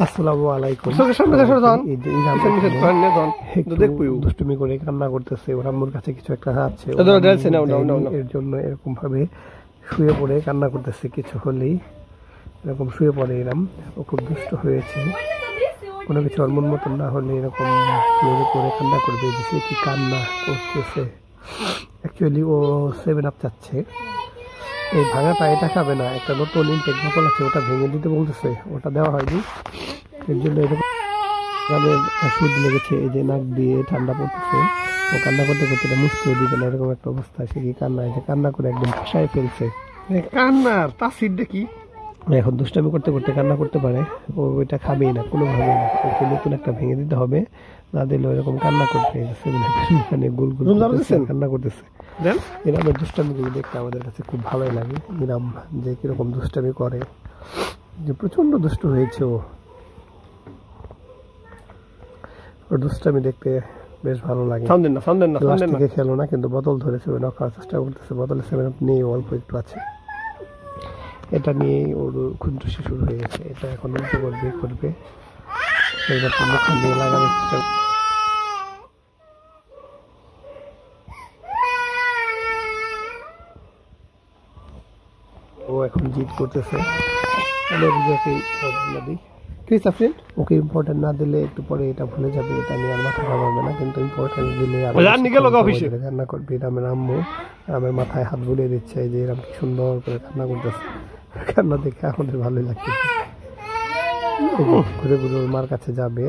আসসালামু আলাইকুম। দুষ্টুমি করে কান্না করতেছে, ওর আম্মুর কাছে কিছু একটা আছে, এর জন্য এরকম ভাবে শুয়ে পড়ে কান্না করতেছে। কিছু হলেই এরকম শুয়ে পড়ে এরম। ও খুব দুষ্ট হয়েছে, কোনো কিছু ওর মন মতন না হলে এরকম শুয়ে পড়ে কান্না করবে। সে কি কান্না করতেছে, অ্যাকচুয়ালি ও 7 আপ চাচ্ছে। এই ভাঙাটা এটা খাবে না, একটা নতুন ইনটেক বোতল আছে ওটা ভেঙে দিতে বলতেছে, ওটা দেওয়া হয়নি। এর জন্য এরকম সুদ লেগেছে, এই যে নাক দিয়ে ঠান্ডা পড়তেছে। ও কান্না করতে করতে এটা মুছতেও দিবে না, এরকম একটা অবস্থা। সে কি কান্না, যে কান্না করে একদম ভাষায় ফেলছে। কান্নার তাসিরটা কি এখন দুষ্টামি করতে করতে কান্না করতে পারে। ও এটা খাবেই না কোনোভাবে না, ওকে নতুন একটা ভেঙে দিতে হবে, না দিলে এরকম কান্না করতে গোল গোল কান্না করতেছে। এরকম দুষ্টামিগুলো দেখতে আমাদের কাছে খুব ভালোই লাগে। ইরাম যে কিরকম দুষ্টামি করে, যে প্রচন্ড দুষ্ট হয়েছে ও। ওর দুষ্টামি দেখতে বেশ ভালো লাগে। থেকে খেলো না, কিন্তু বোতল ধরেছে, ওই নখার চেষ্টা করতেছে। বোতলে 7 আপ নেই, অল্প একটু আছে। এটা নিয়ে ওর খুন্তুসি শুরু হয়ে গেছে। এটা এখন উল্টো করবে মুখে নিয়ে লাগানোর চেষ্টা। ও এখন জিদ করতেছে, ওকে ইম্পর্টেন্ট না দিলে একটু পরে এটা ভুলে যাবে, এটা নিয়ে আর মাথা ঘামাবে না। কিন্তু ইম্পর্টেন্ট দিলে কান্না করবে। রামের আম্মু রামের মাথায় হাত বুলিয়ে দিচ্ছে, যে এরকম কি সুন্দর করে কান্না করতেছে। কান্না দেখে আমাদের ভালোই লাগছে। ঘুরে ঘুরে ওর মার কাছে যাবে,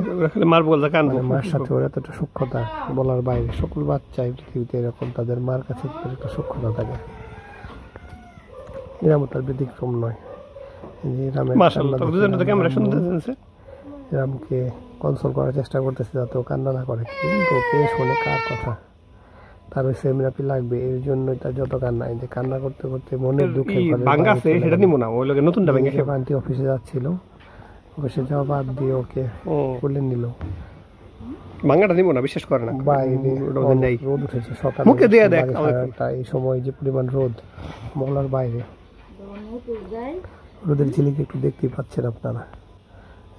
মার সাথে ওর এতটা সূক্ষ্মতা বলার বাইরে। সকল বাচ্চাই পৃথিবীতে এরকম, তাদের মার কাছে একটা সূক্ষ্মতা থাকে। এরকম তার ব্যতিক্রম নয়। রামকে কনসোল করার চেষ্টা করতেছে যাতে ও কান্না না করে, কিন্তু কে শোনে কার কথা? তার ওই সেমিনাপি লাগবে, এর জন্যই তার যত কান্না। যে কান্না করতে করতে মনের দুঃখে আন্টি অফিসে যাচ্ছিল, অফিসে যাওয়া বাদ দিয়ে ওকে কোলে নিল। ভাঙাটা নিব না, বিশ্বাস করে না। বাইরে রোদ উঠেছে সকালে, এই সময় যে পরিমাণ রোদ বলার বাইরে। রোদের ঝিলিকে একটু দেখতেই পাচ্ছেন আপনারা।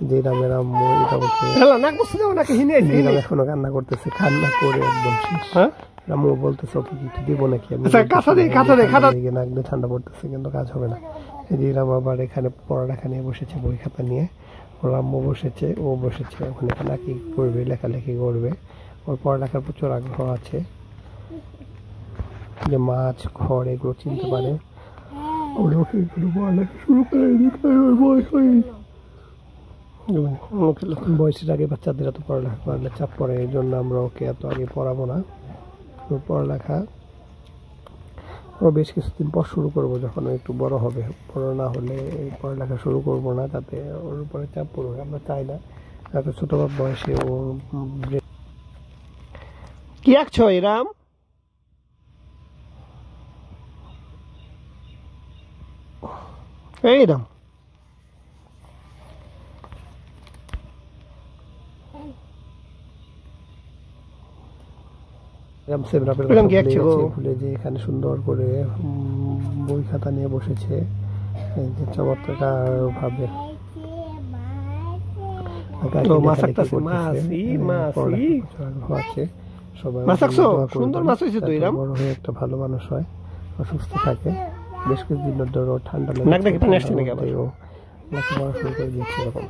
যে রামের আম্মু এখনো কান্না করতেছে, কান্না করে একদম শেষ। রামু বলতেছে ওকে কিছু দিব নাকি, নাক দিয়ে ঠান্ডা পড়তেছে, কিন্তু কাজ হবে না। এই যে রাম আবার এখানে পড়ালেখা নিয়ে বসেছে, বই খাতা নিয়ে। ওর আম্মু বসেছে, ও বসেছে, ওখানে নাকি করবে, লেখালেখি করবে। ওর পড়ালেখার প্রচুর আগ্রহ আছে, যে মাছ ঘর এগুলো চিনতে পারে। বয়সের আগে বাচ্চাদের এত পড়ালেখা করলে চাপ পড়ে, এই জন্য আমরা ওকে এত আগে পড়াবো না। পড়ালেখা ও বেশ কিছুদিন পর শুরু করবো, যখন ও একটু বড় হবে। বড় না হলে এই পড়ালেখা শুরু করবো না, তাতে ওর উপরে চাপ পড়বে। আমরা চাই না এত ছোট বয়সে ও। কি আঁকছো এরাম? এইরাম ভুলে যে এখানে সুন্দর করে বই খাতা নিয়ে বসেছে, চমৎকার ভাবে বড় হয়ে একটা ভালো মানুষ হয়, অসুস্থ থাকে। বেশ কিছুদিন ধরে ঠান্ডা লাগে, লেখাপড়া শুরু করে দিচ্ছে এরকম।